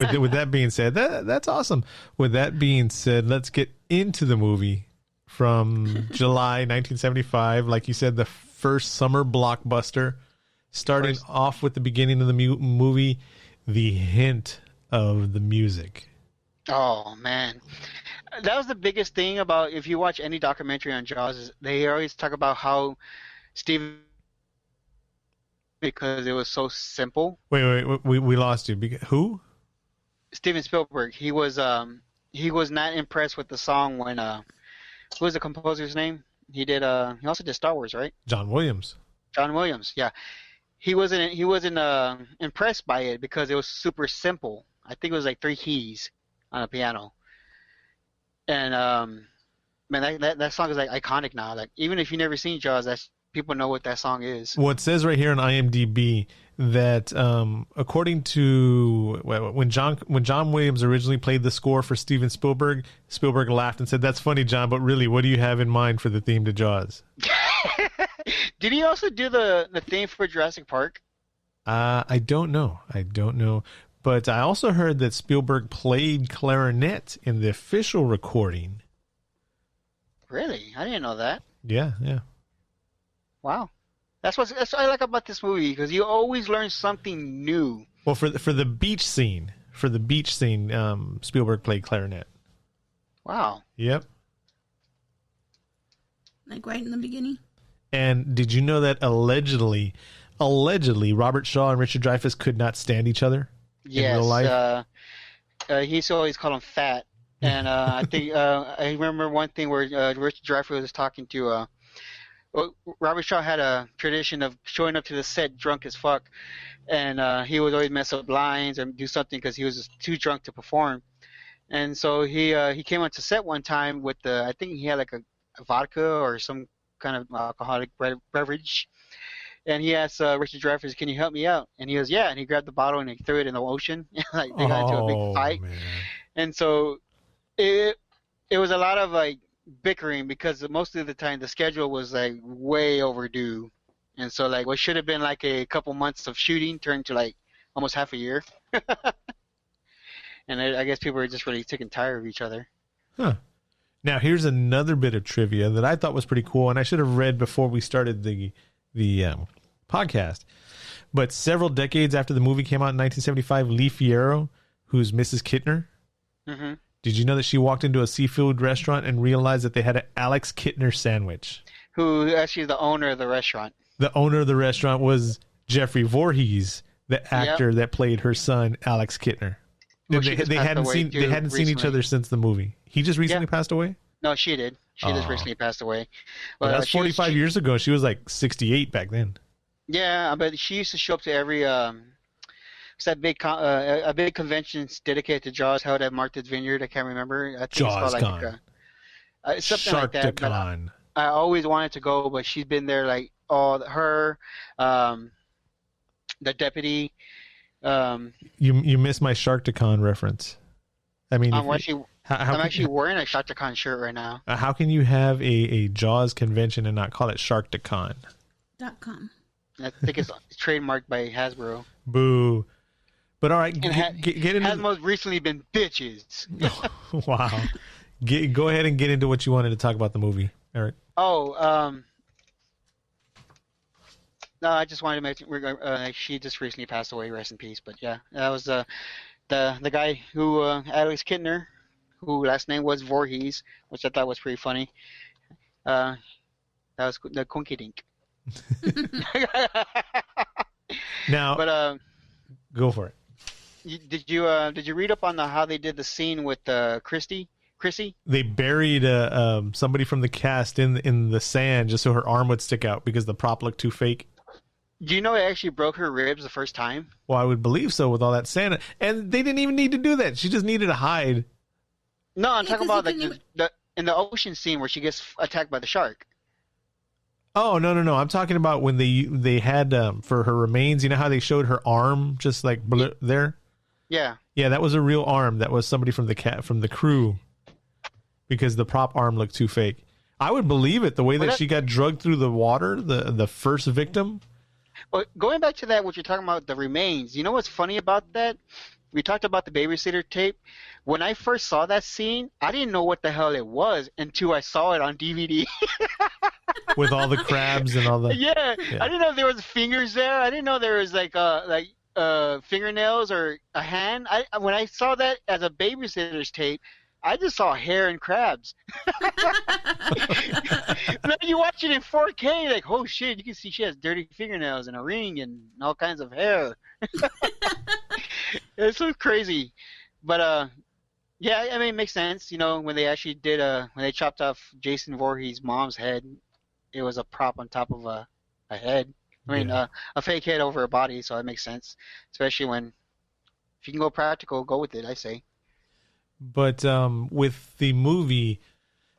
With that being said, that's awesome. With that being said, let's get into the movie from July 1975. Like you said, the first summer blockbuster. Starting off with the beginning of the movie, the hint of the music. Oh, man. That was the biggest thing about, if you watch any documentary on Jaws, is they always talk about how Steven, because it was so simple. Wait, we lost you. Who? Steven Spielberg. He was not impressed with the song when who was the composer's name? He also did Star Wars, right? John Williams. John Williams, yeah. He wasn't impressed by it because it was super simple. I think it was like 3 keys on a piano. And man, that song is like iconic now. Like, even if you've never seen Jaws, people know what that song is. Well, it says right here on IMDb that according to when John Williams originally played the score for Steven Spielberg laughed and said, "That's funny, John, but really, what do you have in mind for the theme to Jaws?" Did he also do the theme for Jurassic Park? I don't know. But I also heard that Spielberg played clarinet in the official recording. Really? I didn't know that. Yeah. Wow. That's what I like about this movie, because you always learn something new. Well, for the beach scene, Spielberg played clarinet. Wow. Yep. Like right in the beginning. And did you know that allegedly, Robert Shaw and Richard Dreyfuss could not stand each other in real life? He's always called him fat. And I think I remember one thing where Richard Dreyfuss was talking to Robert Shaw had a tradition of showing up to the set drunk as fuck, and he would always mess up lines or do something because he was just too drunk to perform. And so he came onto set one time with I think he had like a vodka or some kind of alcoholic beverage, and he asked Richard Dreyfuss, "Can you help me out?" And he goes, "Yeah," and he grabbed the bottle and he threw it in the ocean. Like, they got into a big fight, man. And so it was a lot of like bickering because most of the time the schedule was like way overdue, and so like what should have been like a couple months of shooting turned to like almost half a year. And I guess people were just really sick and tired of each other. Huh. Now, here's another bit of trivia that I thought was pretty cool, and I should have read before we started the podcast. But several decades after the movie came out in 1975, Lee Fierro, who's Mrs. Kittner, did you know that she walked into a seafood restaurant and realized that they had an Alex Kittner sandwich? Who actually the owner of the restaurant. The owner of the restaurant was Jeffrey Voorhees, the actor that played her son, Alex Kittner. Well, they hadn't seen each other since the movie. He just recently passed away? No, she did. She just recently passed away. Well, that's 45 years ago. She was like 68 back then. Yeah, but she used to show up to every a big conventions dedicated to Jaws held at Martha's Vineyard. I can't remember. I think Jaws it's called like something like that. But I always wanted to go, but she's been there like the deputy. You missed my Sharktacon reference. I mean, I'm actually wearing a Sharktacon shirt right now. How can you have a Jaws convention and not call it Sharktacon.com? I think it's trademarked by Hasbro. Boo. But all right, get into. Hasbro's recently been bitches. Wow. Go ahead and get into what you wanted to talk about the movie, Eric. No, I just wanted to mention she just recently passed away. Rest in peace. But yeah, that was the guy who Alex Kittner, who last name was Voorhees, which I thought was pretty funny. That was the Kunky Dink. Now, but go for it. Did you read up on how they did the scene with Chrissy? They buried somebody from the cast in the sand just so her arm would stick out because the prop looked too fake. Do you know it actually broke her ribs the first time? Well, I would believe so with all that sand, and they didn't even need to do that. She just needed to hide. No, I'm talking about in the ocean scene where she gets attacked by the shark. Oh, no. I'm talking about when they had for her remains. You know how they showed her arm just like there? Yeah. Yeah, that was a real arm. That was somebody from the crew because the prop arm looked too fake. I would believe it the way that she got drugged through the water, the first victim. Well, going back to that, what you're talking about, the remains. You know what's funny about that? we talked about the babysitter tape. When I first saw that scene, I didn't know what the hell it was until I saw it on DVD. With all the crabs and all the Yeah, I didn't know there was fingers there. I didn't know there was like fingernails or a hand. When I saw that as a babysitter's tape, I just saw hair and crabs. Then you watch it in 4K, like, oh shit, you can see she has dirty fingernails and a ring and all kinds of hair. It's so crazy. But yeah, I mean, it makes sense. You know, when they actually did when they chopped off Jason Voorhees' mom's head, it was a prop on top of a head. I mean, a fake head over a body, so it makes sense. Especially when, if you can go practical, go with it, I say. But with the movie,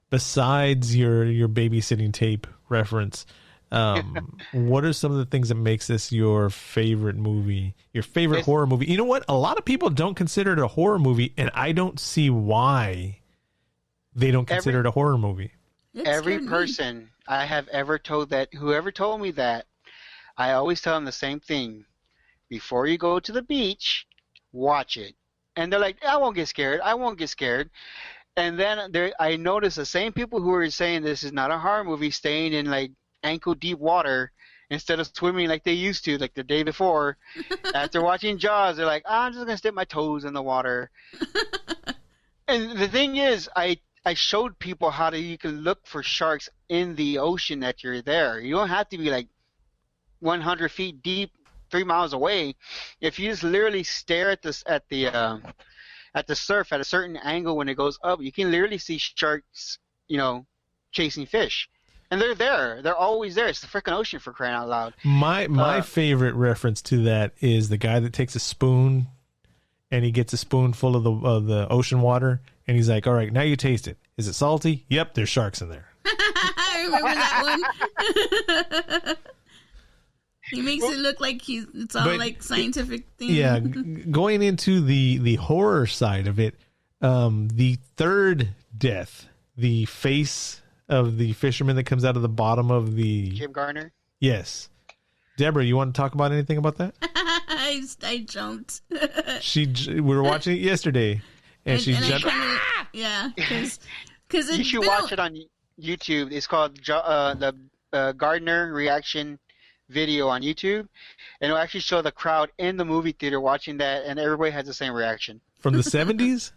besides your babysitting tape reference, what are some of the things that makes this your favorite movie, your favorite horror movie? You know what? A lot of people don't consider it a horror movie, and I don't see why they don't consider it a horror movie. Every person I have ever told that, whoever told me that, I always tell them the same thing. Before you go to the beach, watch it. And they're like, I won't get scared. I won't get scared. And then I notice the same people who are saying this is not a horror movie staying in like ankle deep water instead of swimming like they used to, like the day before. After watching Jaws, they're like, I'm just going to stick my toes in the water. And the thing is, I showed people how you can look for sharks in the ocean that you're there. You don't have to be like 100 feet deep, 3 miles away. If you just literally stare at the surf at a certain angle when it goes up, you can literally see sharks, you know, chasing fish. And they're there. They're always there. It's the freaking ocean, for crying out loud. My favorite reference to that is the guy that takes a spoon and he gets a spoonful of the ocean water and he's like, all right, now you taste it. Is it salty? Yep, there's sharks in there. I remember that one. He makes it look like it's all like scientific things. Yeah, going into the horror side of it, the third death, the face of the fisherman that comes out of the bottom of the... Jim Garner? Yes. Deborah, you want to talk about anything about that? I jumped. We were watching it yesterday, and she jumped. Yeah, because you should watch it on YouTube. It's called the Gardner reaction video on YouTube, and it'll actually show the crowd in the movie theater watching that, and everybody has the same reaction. From the 70s?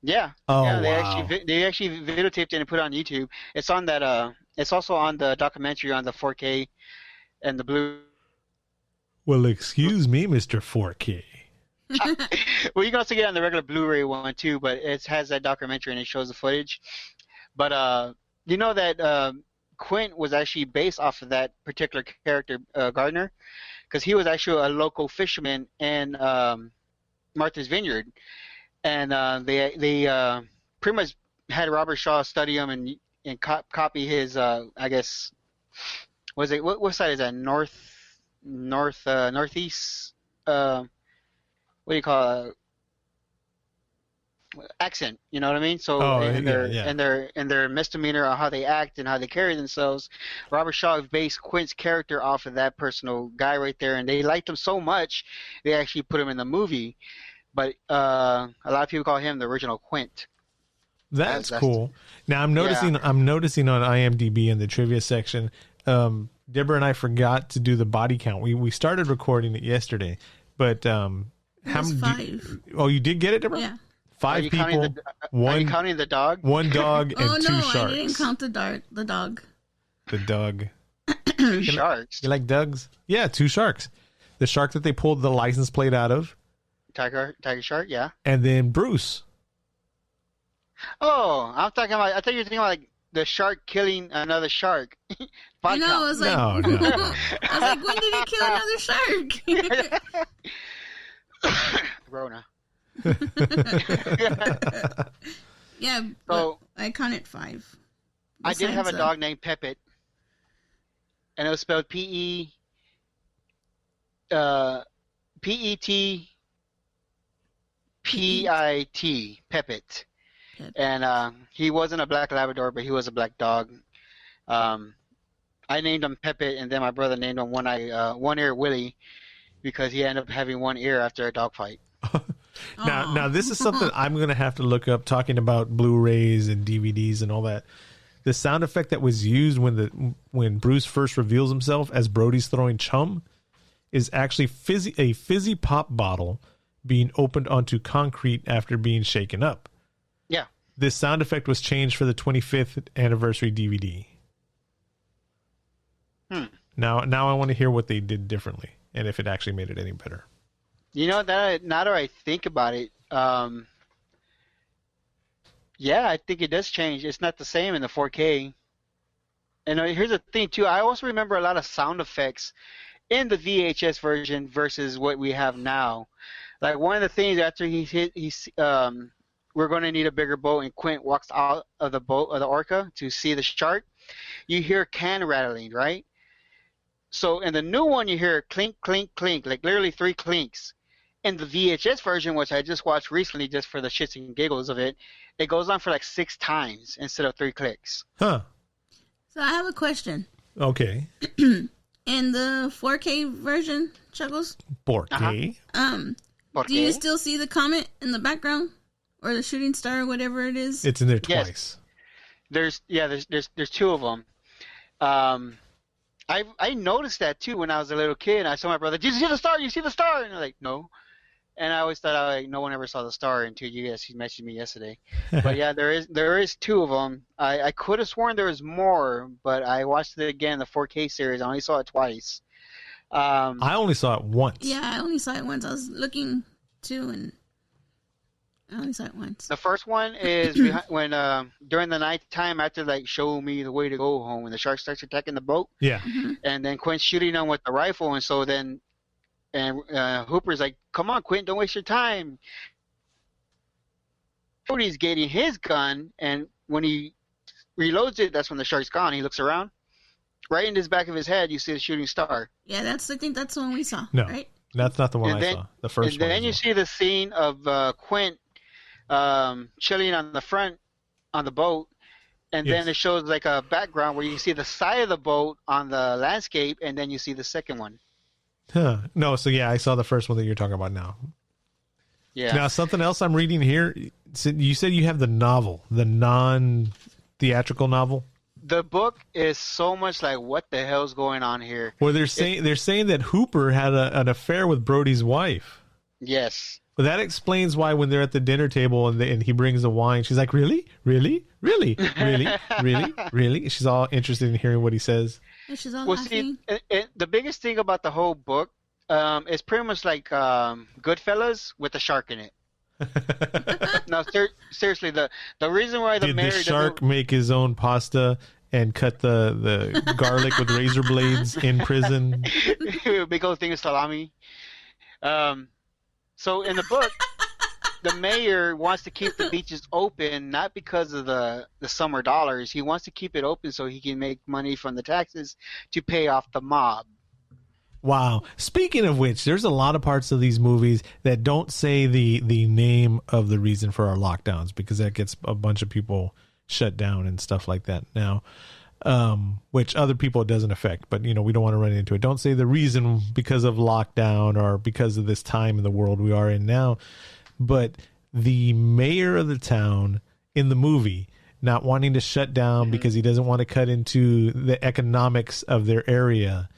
Yeah. Oh, yeah, wow. They actually videotaped it and put it on YouTube. It's on that. It's also on the documentary on the 4K and the blue. Well, excuse me, Mr. 4K. Well, you can also get it on the regular Blu-ray one too, but it has that documentary and it shows the footage. But you know that Quint was actually based off of that particular character, Gardner, because he was actually a local fisherman in Martha's Vineyard, and they pretty much had Robert Shaw study him and copy his I guess what side is that, northeast what do you call it? Accent, you know what I mean? So in their misdemeanor on how they act and how they carry themselves, Robert Shaw based Quint's character off of that personal guy right there, and they liked him so much they actually put him in the movie. But a lot of people call him the original Quint. That's cool. Now I'm noticing on IMDb in the trivia section, Deborah and I forgot to do the body count. We started recording it yesterday, but how many? You did get it, Deborah? Yeah. 5 people. Are you counting the dog? One dog and 2 sharks. I didn't count the dog. The dog. 2 sharks. You like dogs? Yeah, 2 sharks. The shark that they pulled the license plate out of. Tiger shark, yeah. And then Bruce. Oh, I thought you were thinking about like the shark killing another shark. I know. I was like, no. I was like, when did he kill another shark? Rona. Yeah, so I counted 5. I did have a dog named Pepit, and it was spelled P-E-T, P-I-T, Pepit. And he wasn't a black Labrador, but he was a black dog. I named him Pepit, and then my brother named him One Ear Willie, because he ended up having one ear after a dog fight. Now this is something I'm going to have to look up, talking about Blu-rays and DVDs and all that. The sound effect that was used when Bruce first reveals himself as Brody's throwing chum is actually a fizzy pop bottle being opened onto concrete after being shaken up. Yeah. This sound effect was changed for the 25th anniversary DVD. Now I want to hear what they did differently and if it actually made it any better. You know, that now that I think about it, yeah, I think it does change. It's not the same in the 4K. And here's the thing too. I also remember a lot of sound effects in the VHS version versus what we have now. Like one of the things after we're going to need a bigger boat, and Quint walks out of the boat of the orca to see the shark. You hear can rattling, right? So in the new one, you hear clink, clink, clink, like literally 3 clinks. In the VHS version, which I just watched recently just for the shits and giggles of it, it goes on for like 6 times instead of 3 clicks. Huh. So I have a question. Okay. In the 4K version, Chuckles? 4K? Do you still see the comet in the background? Or the shooting star, or whatever it is? It's in there twice. Yes. There's 2 of them. I noticed that too when I was a little kid. I saw my brother, "Did you see the star? You see the star?" And I'm like, "No." And I always thought no one ever saw the star until you guys messaged me yesterday. But yeah, there is 2 of them. I could have sworn there was more, but I watched it again, the 4K series. I only saw it twice. I only saw it once. Yeah, I only saw it once. I was looking too, and I only saw it once. The first one is when during the nighttime after like show me the way to go home when the shark starts attacking the boat. Yeah. And then Quint's shooting them with the rifle, and so then Hooper's like, "Come on, Quint, don't waste your time." Brody's getting his gun, and when he reloads it, that's when the shark's gone. He looks around. Right in his back of his head, you see the shooting star. Yeah, I think that's the one we saw. No, right? That's not the one I saw. The first one. And then you see the scene of Quint chilling on the front on the boat, and then it shows like a background where you see the side of the boat on the landscape, and then you see the second one. Huh. No, so yeah, I saw the first one that you're talking about now. Yeah. Now, something else I'm reading here. You said you have the novel, the non-theatrical novel. The book is so much like, what the hell's going on here? Well, they're saying that Hooper had an affair with Brody's wife. Yes. But that explains why when they're at the dinner table and he brings the wine, she's like, "Really, really, really, really, really, really." She's all interested in hearing what he says. Yeah, she's all laughing. See, the biggest thing about the whole book is pretty much like Goodfellas with a shark in it. No, seriously, the reason why Did the shark make his own pasta and cut the garlic with razor blades in prison? Big old thing of salami. So in the book, the mayor wants to keep the beaches open, not because of the summer dollars. He wants to keep it open so he can make money from the taxes to pay off the mob. Wow. Speaking of which, there's a lot of parts of these movies that don't say the name of the reason for our lockdowns, because that gets a bunch of people shut down and stuff like that now, which other people it doesn't affect. But, we don't want to run into it. Don't say the reason because of lockdown or because of this time in the world we are in now. But the mayor of the town in the movie not wanting to shut down because he doesn't want to cut into the economics of their area.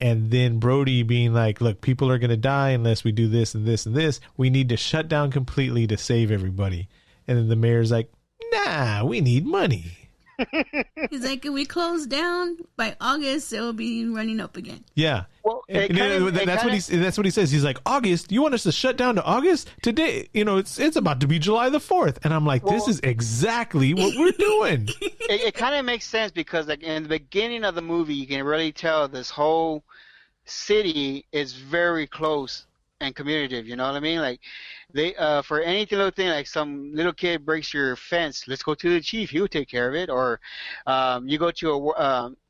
And then Brody being like, "Look, people are going to die unless we do this and this and this. We need to shut down completely to save everybody." And then the mayor's like, "Nah, we need money." He's like, "If we close down by August, it will be running up again." Yeah. Well, that's what he says. He's like, "August? You want us to shut down to August? Today, it's about to be July the 4th." And I'm like, this is exactly what we're doing. It kind of makes sense because like in the beginning of the movie, you can really tell this whole city is very close and communicative. You know what I mean? Like they for any little thing, like some little kid breaks your fence, let's go to the chief. He'll take care of it. Or you go to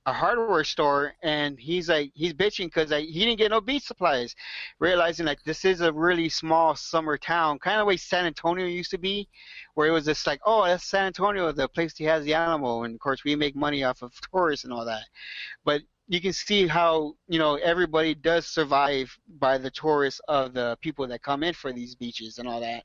a hardware store and he's bitching because he didn't get no beach supplies, realizing like this is a really small summer town, kind of the way San Antonio used to be, where it was just like, oh, that's San Antonio, the place he has the animal, and of course we make money off of tourists and all that. But you can see how, everybody does survive by the tourists of the people that come in for these beaches and all that.